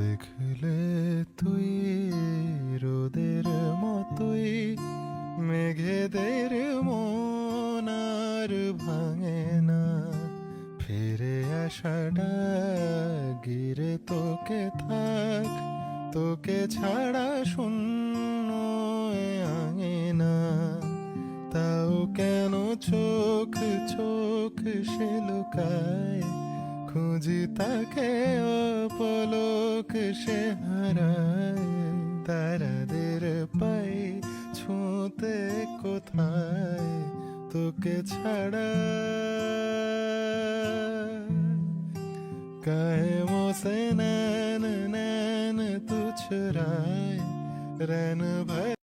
দেখলে তুই রোদের মতোই মেঘেদের মন আর ভাঙে না, ফিরে আসাটা গিরে তোকে থাক, তোকে ছাড়া শূন্য এ আঙিনা। তাও কেন চোখ চোখ সে লুকায়, খুঁজি তাকে অপলক সে হারায়। তারাদের পাই ছুঁতে কোথায় তোকে ছাড়া, कायमों से नैन नैन तू चुराए रैन भर